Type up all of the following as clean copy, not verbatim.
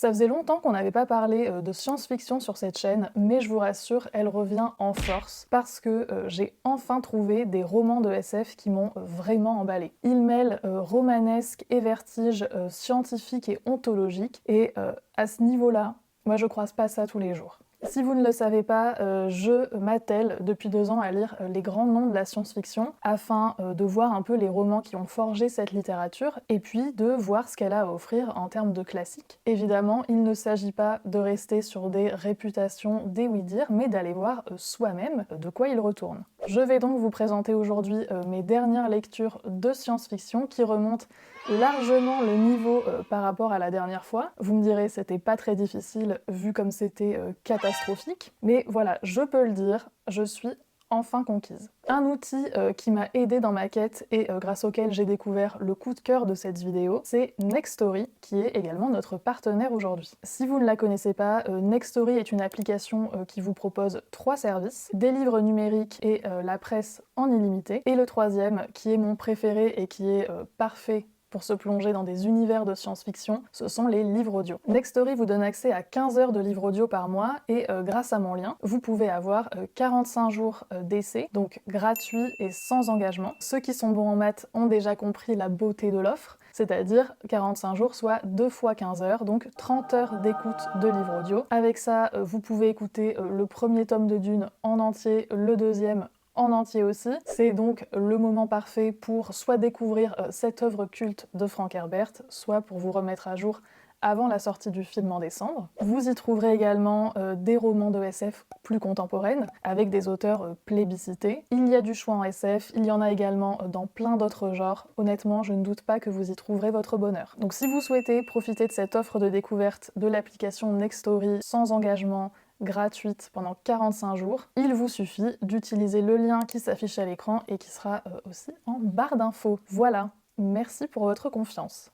Ça faisait longtemps qu'on n'avait pas parlé de science-fiction sur cette chaîne, mais je vous rassure, elle revient en force parce que j'ai enfin trouvé des romans de SF qui m'ont vraiment emballé. Ils mêlent romanesque et vertige, scientifique et ontologique, et à ce niveau-là, moi je croise pas ça tous les jours. Si vous ne le savez pas, je m'attelle depuis 2 ans à lire les grands noms de la science-fiction afin de voir un peu les romans qui ont forgé cette littérature et puis de voir ce qu'elle a à offrir en termes de classiques. Évidemment, il ne s'agit pas de rester sur des réputations, des oui-dire, mais d'aller voir soi-même de quoi il retourne. Je vais donc vous présenter aujourd'hui mes dernières lectures de science-fiction qui remontent largement le niveau par rapport à la dernière fois. Vous me direz, c'était pas très difficile vu comme c'était catastrophique, mais voilà, je peux le dire, je suis enfin conquise. Un outil qui m'a aidée dans ma quête et grâce auquel j'ai découvert le coup de cœur de cette vidéo, c'est Nextory, qui est également notre partenaire aujourd'hui. Si vous ne la connaissez pas, Nextory est une application qui vous propose 3 services, des livres numériques et la presse en illimité, et le troisième, qui est mon préféré et qui est parfait pour se plonger dans des univers de science-fiction, ce sont les livres audio. Nextory vous donne accès à 15 heures de livres audio par mois et grâce à mon lien, vous pouvez avoir 45 jours d'essai, donc gratuit et sans engagement. Ceux qui sont bons en maths ont déjà compris la beauté de l'offre, c'est-à-dire 45 jours soit 2 fois 15 heures, donc 30 heures d'écoute de livres audio. Avec ça, vous pouvez écouter le premier tome de Dune en entier, le deuxième en entier aussi. C'est donc le moment parfait pour soit découvrir cette œuvre culte de Frank Herbert, soit pour vous remettre à jour avant la sortie du film en décembre. Vous y trouverez également des romans de SF plus contemporaines, avec des auteurs plébiscités. Il y a du choix en SF, il y en a également dans plein d'autres genres. Honnêtement, je ne doute pas que vous y trouverez votre bonheur. Donc si vous souhaitez profiter de cette offre de découverte de l'application Nextory sans engagement, gratuite pendant 45 jours, il vous suffit d'utiliser le lien qui s'affiche à l'écran et qui sera aussi en barre d'infos. Voilà, merci pour votre confiance.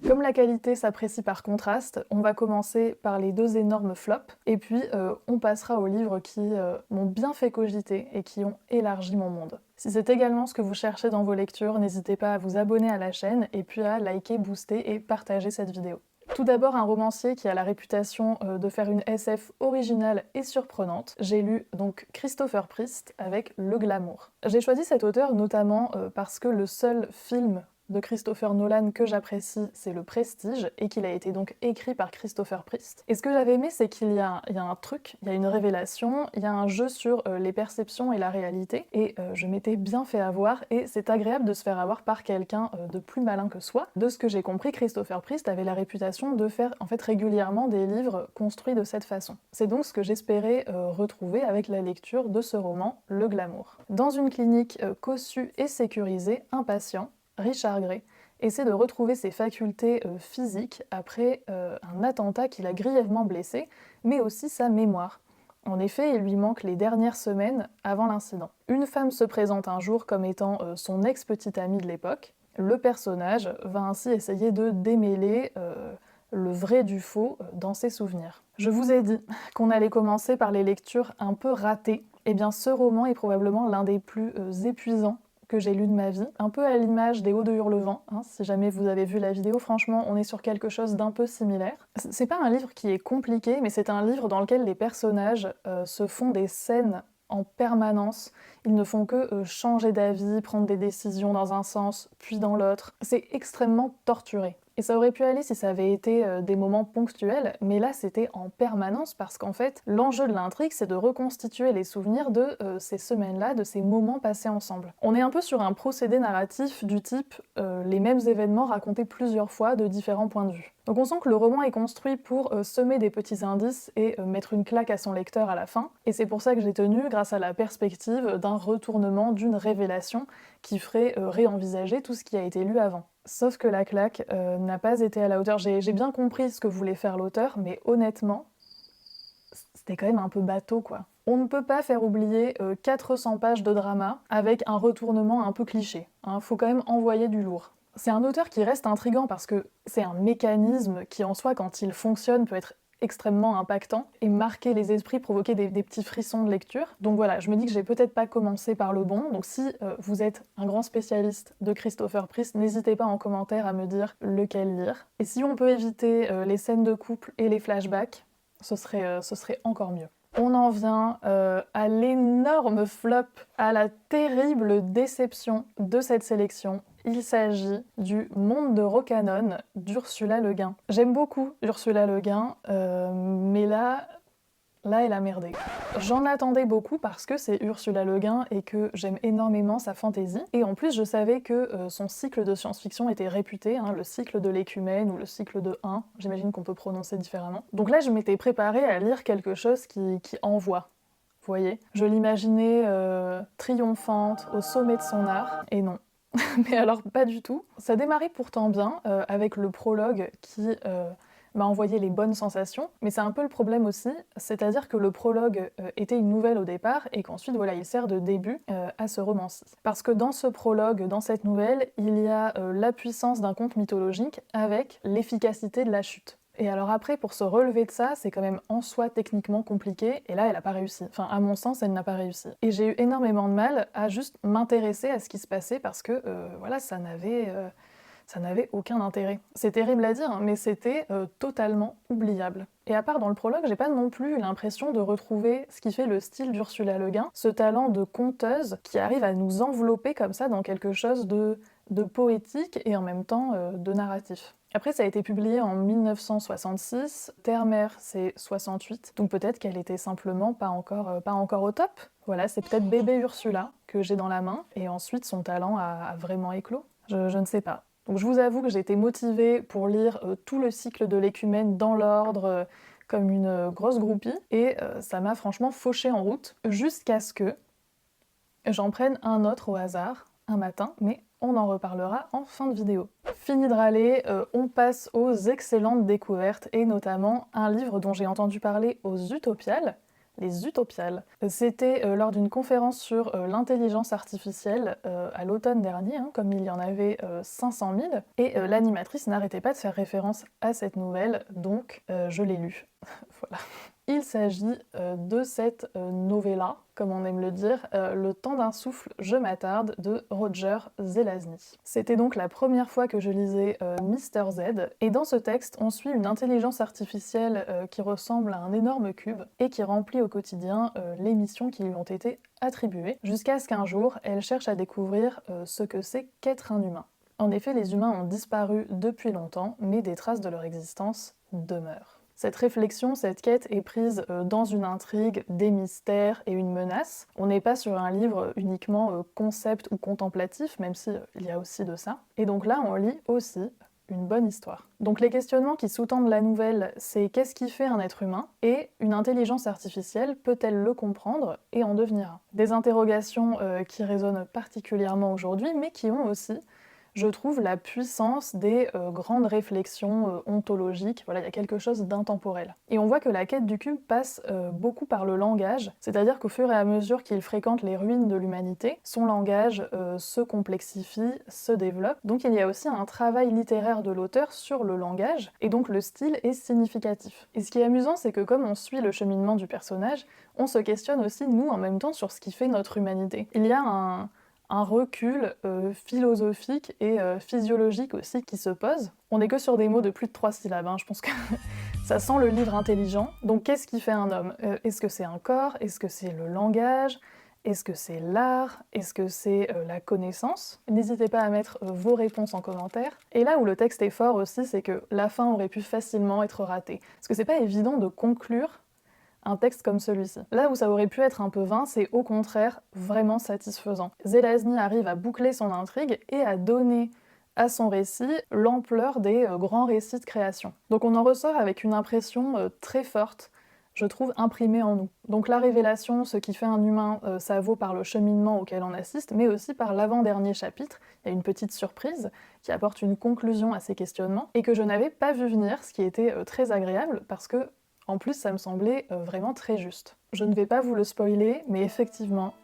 Comme la qualité s'apprécie par contraste, on va commencer par les 2 énormes flops, et puis on passera aux livres qui m'ont bien fait cogiter et qui ont élargi mon monde. Si c'est également ce que vous cherchez dans vos lectures, n'hésitez pas à vous abonner à la chaîne et puis à liker, booster et partager cette vidéo. Tout d'abord, un romancier qui a la réputation de faire une SF originale et surprenante. J'ai lu donc Christopher Priest avec Le Glamour. J'ai choisi cet auteur notamment parce que le seul film de Christopher Nolan que j'apprécie, c'est Le Prestige, et qu'il a été donc écrit par Christopher Priest. Et ce que j'avais aimé, c'est qu'il y a un truc, il y a une révélation, il y a un jeu sur les perceptions et la réalité, et je m'étais bien fait avoir, et c'est agréable de se faire avoir par quelqu'un de plus malin que soi. De ce que j'ai compris, Christopher Priest avait la réputation de faire en fait régulièrement des livres construits de cette façon. C'est donc ce que j'espérais retrouver avec la lecture de ce roman, Le Glamour. Dans une clinique cossue et sécurisée, un patient, Richard Gray, essaie de retrouver ses facultés physiques après un attentat qui l'a grièvement blessé, mais aussi sa mémoire. En effet, il lui manque les dernières semaines avant l'incident. Une femme se présente un jour comme étant son ex-petite amie de l'époque. Le personnage va ainsi essayer de démêler le vrai du faux dans ses souvenirs. Je vous ai dit qu'on allait commencer par les lectures un peu ratées. Eh bien, ce roman est probablement l'un des plus épuisants que j'ai lu de ma vie, un peu à l'image des Hauts de Hurlevent, hein, si jamais vous avez vu la vidéo, franchement on est sur quelque chose d'un peu similaire. C'est pas un livre qui est compliqué, mais c'est un livre dans lequel les personnages se font des scènes en permanence, ils ne font que changer d'avis, prendre des décisions dans un sens, puis dans l'autre. C'est extrêmement torturé. Et ça aurait pu aller si ça avait été des moments ponctuels, mais là c'était en permanence parce qu'en fait, l'enjeu de l'intrigue c'est de reconstituer les souvenirs de ces semaines-là, de ces moments passés ensemble. On est un peu sur un procédé narratif du type les mêmes événements racontés plusieurs fois de différents points de vue. Donc on sent que le roman est construit pour semer des petits indices et mettre une claque à son lecteur à la fin, et c'est pour ça que j'ai tenu grâce à la perspective d'un retournement, d'une révélation qui ferait réenvisager tout ce qui a été lu avant. Sauf que la claque n'a pas été à la hauteur. J'ai bien compris ce que voulait faire l'auteur, mais honnêtement, c'était quand même un peu bateau quoi. On ne peut pas faire oublier 400 pages de drama avec un retournement un peu cliché. Hein, faut quand même envoyer du lourd. C'est un auteur qui reste intriguant parce que c'est un mécanisme qui en soi, quand il fonctionne, peut être extrêmement impactant et marquer les esprits, provoquer des petits frissons de lecture. Donc voilà, je me dis que j'ai peut-être pas commencé par le bon, donc si vous êtes un grand spécialiste de Christopher Priest, n'hésitez pas en commentaire à me dire lequel lire. Et si on peut éviter les scènes de couple et les flashbacks, ce serait encore mieux. On en vient à l'énorme flop, à la terrible déception de cette sélection. Il s'agit du Monde de Rocanon d'Ursula Le Guin. J'aime beaucoup Ursula Le Guin, mais là, elle a merdé. J'en attendais beaucoup parce que c'est Ursula Le Guin et que j'aime énormément sa fantaisie. Et en plus, je savais que son cycle de science-fiction était réputé, hein, le cycle de l'écumène ou le cycle de 1, j'imagine qu'on peut prononcer différemment. Donc là, je m'étais préparée à lire quelque chose qui envoie. Vous voyez, je l'imaginais triomphante au sommet de son art, et non. Mais alors pas du tout. Ça démarrait pourtant bien avec le prologue qui m'a envoyé les bonnes sensations, mais c'est un peu le problème aussi, c'est-à-dire que le prologue était une nouvelle au départ et qu'ensuite voilà, il sert de début à ce roman-ci. Parce que dans ce prologue, dans cette nouvelle, il y a la puissance d'un conte mythologique avec l'efficacité de la chute. Et alors après, pour se relever de ça, c'est quand même en soi techniquement compliqué, et là, elle n'a pas réussi. Enfin, à mon sens, elle n'a pas réussi. Et j'ai eu énormément de mal à juste m'intéresser à ce qui se passait, parce que, voilà, ça n'avait aucun intérêt. C'est terrible à dire, hein, mais c'était totalement oubliable. Et à part dans le prologue, j'ai pas non plus l'impression de retrouver ce qui fait le style d'Ursula Le Guin, ce talent de conteuse qui arrive à nous envelopper comme ça dans quelque chose de poétique et en même temps de narratif. Après, ça a été publié en 1966, Terre-Mère c'est 68, donc peut-être qu'elle était simplement pas encore au top. Voilà, c'est peut-être bébé Ursula que j'ai dans la main, et ensuite son talent a vraiment éclos. Je ne sais pas. Donc je vous avoue que j'ai été motivée pour lire tout le cycle de l'écumène dans l'ordre, comme une grosse groupie, et ça m'a franchement fauché en route, jusqu'à ce que j'en prenne un autre au hasard, un matin, mais on en reparlera en fin de vidéo. Fini de râler, on passe aux excellentes découvertes, et notamment un livre dont j'ai entendu parler aux Utopiales, les Utopiales. C'était lors d'une conférence sur l'intelligence artificielle à l'automne dernier, hein, comme il y en avait 500 000, et l'animatrice n'arrêtait pas de faire référence à cette nouvelle, donc je l'ai lue. Voilà. Il s'agit de cette novella, comme on aime le dire, Le temps d'un souffle, je m'attarde, de Roger Zelazny. C'était donc la première fois que je lisais Mister Z, et dans ce texte, on suit une intelligence artificielle qui ressemble à un énorme cube, et qui remplit au quotidien les missions qui lui ont été attribuées, jusqu'à ce qu'un jour, elle cherche à découvrir ce que c'est qu'être un humain. En effet, les humains ont disparu depuis longtemps, mais des traces de leur existence demeurent. Cette réflexion, cette quête est prise dans une intrigue, des mystères et une menace. On n'est pas sur un livre uniquement concept ou contemplatif, même si il y a aussi de ça. Et donc là, on lit aussi une bonne histoire. Donc les questionnements qui sous-tendent la nouvelle, c'est qu'est-ce qui fait un être humain, et une intelligence artificielle peut-elle le comprendre et en devenir un? Des interrogations qui résonnent particulièrement aujourd'hui, mais qui ont aussi, je trouve, la puissance des grandes réflexions ontologiques. Voilà, il y a quelque chose d'intemporel. Et on voit que la quête du cube passe beaucoup par le langage, c'est-à-dire qu'au fur et à mesure qu'il fréquente les ruines de l'humanité, son langage se complexifie, se développe. Donc il y a aussi un travail littéraire de l'auteur sur le langage, et donc le style est significatif. Et ce qui est amusant, c'est que comme on suit le cheminement du personnage, on se questionne aussi, nous, en même temps, sur ce qui fait notre humanité. Il y a un recul philosophique et physiologique aussi qui se pose. On n'est que sur des mots de plus de 3 syllabes, hein. Je pense que ça sent le livre intelligent. Donc qu'est-ce qui fait un homme? Est-ce que c'est un corps? Est-ce que c'est le langage? Est-ce que c'est l'art? Est-ce que c'est la connaissance? N'hésitez pas à mettre vos réponses en commentaire. Et là où le texte est fort aussi, c'est que la fin aurait pu facilement être ratée. Parce que c'est pas évident de conclure un texte comme celui-ci. Là où ça aurait pu être un peu vain, c'est au contraire vraiment satisfaisant. Zelazny arrive à boucler son intrigue et à donner à son récit l'ampleur des grands récits de création. Donc on en ressort avec une impression très forte, je trouve, imprimée en nous. Donc la révélation, ce qui fait un humain, ça vaut par le cheminement auquel on assiste, mais aussi par l'avant-dernier chapitre. Il y a une petite surprise qui apporte une conclusion à ces questionnements, et que je n'avais pas vu venir, ce qui était très agréable, parce que en plus, ça me semblait vraiment très juste. Je ne vais pas vous le spoiler, mais effectivement,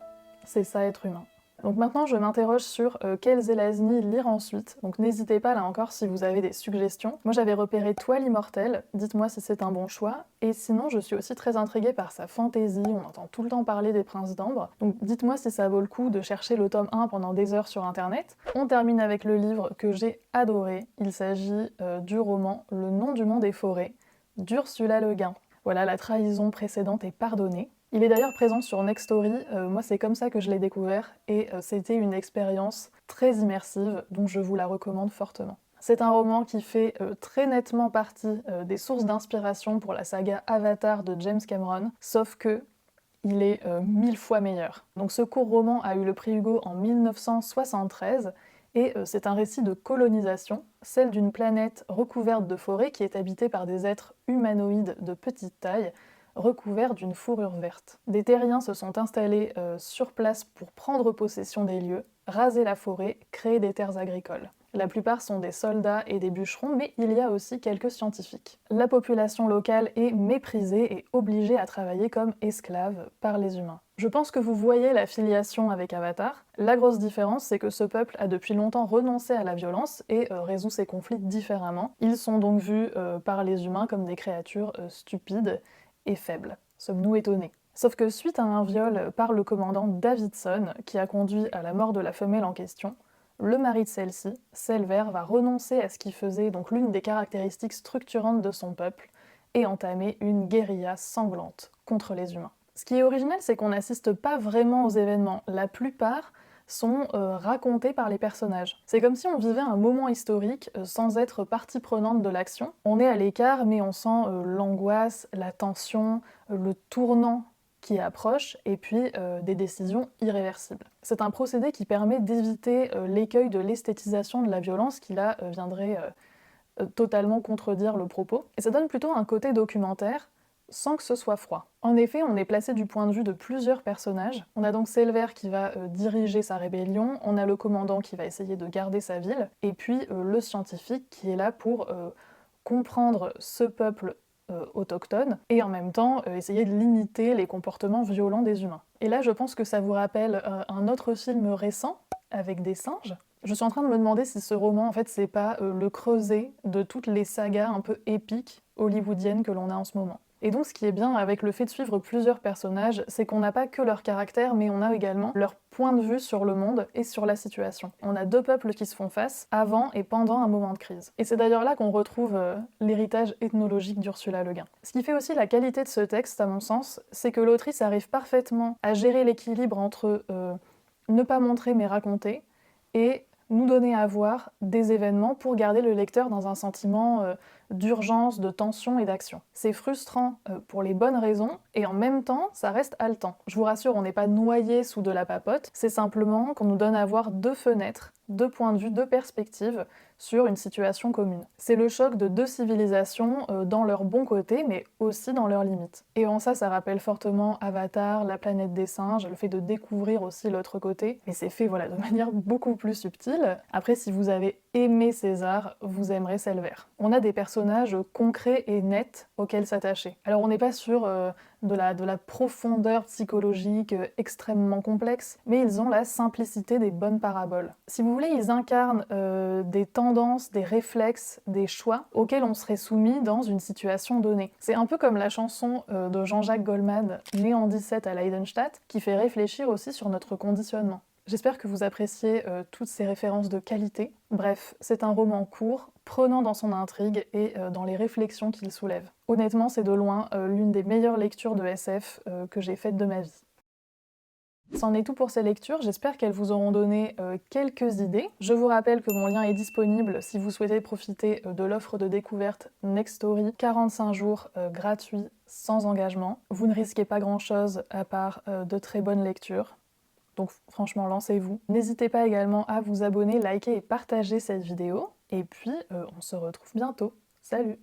c'est ça être humain. Donc maintenant, je m'interroge sur quels Zelazny lire ensuite. Donc n'hésitez pas là encore si vous avez des suggestions. Moi j'avais repéré Toile immortelle, dites-moi si c'est un bon choix. Et sinon, je suis aussi très intriguée par sa fantaisie, on entend tout le temps parler des princes d'ambre. Donc dites-moi si ça vaut le coup de chercher le tome 1 pendant des heures sur internet. On termine avec le livre que j'ai adoré. Il s'agit du roman Le nom du monde est forêt d'Ursula Le Guin. Voilà, la trahison précédente est pardonnée. Il est d'ailleurs présent sur Nextory, moi c'est comme ça que je l'ai découvert, et c'était une expérience très immersive, donc je vous la recommande fortement. C'est un roman qui fait très nettement partie des sources d'inspiration pour la saga Avatar de James Cameron, sauf que il est 1000 fois meilleur. Donc ce court roman a eu le prix Hugo en 1973, et c'est un récit de colonisation, celle d'une planète recouverte de forêts qui est habitée par des êtres humanoïdes de petite taille, recouverts d'une fourrure verte. Des terriens se sont installés sur place pour prendre possession des lieux, raser la forêt, créer des terres agricoles. La plupart sont des soldats et des bûcherons, mais il y a aussi quelques scientifiques. La population locale est méprisée et obligée à travailler comme esclave par les humains. Je pense que vous voyez la filiation avec Avatar. La grosse différence, c'est que ce peuple a depuis longtemps renoncé à la violence et résout ses conflits différemment. Ils sont donc vus par les humains comme des créatures stupides et faibles. Sommes-nous étonnés? Sauf que suite à un viol par le commandant Davidson, qui a conduit à la mort de la femelle en question, le mari de celle-ci, Selver, va renoncer à ce qui faisait donc l'une des caractéristiques structurantes de son peuple et entamer une guérilla sanglante contre les humains. Ce qui est original, c'est qu'on n'assiste pas vraiment aux événements. La plupart sont racontés par les personnages. C'est comme si on vivait un moment historique sans être partie prenante de l'action. On est à l'écart, mais on sent l'angoisse, la tension, le tournant qui approche, et puis des décisions irréversibles. C'est un procédé qui permet d'éviter l'écueil de l'esthétisation de la violence qui là viendrait totalement contredire le propos. Et ça donne plutôt un côté documentaire, sans que ce soit froid. En effet, on est placé du point de vue de plusieurs personnages. On a donc Selver qui va diriger sa rébellion, on a le commandant qui va essayer de garder sa ville, et puis le scientifique qui est là pour comprendre ce peuple autochtone, et en même temps essayer de limiter les comportements violents des humains. Et là, je pense que ça vous rappelle un autre film récent, avec des singes. Je suis en train de me demander si ce roman, en fait, c'est pas le creuset de toutes les sagas un peu épiques hollywoodiennes que l'on a en ce moment. Et donc ce qui est bien avec le fait de suivre plusieurs personnages, c'est qu'on n'a pas que leur caractère, mais on a également leur point de vue sur le monde et sur la situation. On a deux peuples qui se font face, avant et pendant un moment de crise. Et c'est d'ailleurs là qu'on retrouve l'héritage ethnologique d'Ursula Le Guin. Ce qui fait aussi la qualité de ce texte, à mon sens, c'est que l'autrice arrive parfaitement à gérer l'équilibre entre ne pas montrer mais raconter, et nous donner à voir des événements pour garder le lecteur dans un sentiment d'urgence, de tension et d'action. C'est frustrant pour les bonnes raisons, et en même temps, ça reste haletant. Je vous rassure, on n'est pas noyé sous de la papote, c'est simplement qu'on nous donne à voir deux fenêtres, deux points de vue, deux perspectives sur une situation commune. C'est le choc de deux civilisations dans leur bon côté, mais aussi dans leurs limites. Et en ça, ça rappelle fortement Avatar, la planète des singes, le fait de découvrir aussi l'autre côté, mais c'est fait voilà, de manière beaucoup plus subtile. Après, si vous avez aimé César, vous aimerez Selver. On a des personnages concrets et nets auxquels s'attacher. Alors on n'est pas sur de la profondeur psychologique extrêmement complexe, mais ils ont la simplicité des bonnes paraboles. Si vous voulez, ils incarnent des tendances, des réflexes, des choix auxquels on serait soumis dans une situation donnée. C'est un peu comme la chanson de Jean-Jacques Goldman, né en 17 à Leidenstadt, qui fait réfléchir aussi sur notre conditionnement. J'espère que vous appréciez toutes ces références de qualité. Bref, c'est un roman court, prenant dans son intrigue et dans les réflexions qu'il soulève. Honnêtement, c'est de loin l'une des meilleures lectures de SF que j'ai faites de ma vie. C'en est tout pour ces lectures, j'espère qu'elles vous auront donné quelques idées. Je vous rappelle que mon lien est disponible si vous souhaitez profiter de l'offre de découverte Nextory, 45 jours gratuits, sans engagement. Vous ne risquez pas grand-chose à part de très bonnes lectures. Donc franchement, lancez-vous. N'hésitez pas également à vous abonner, liker et partager cette vidéo. Et puis, on se retrouve bientôt. Salut!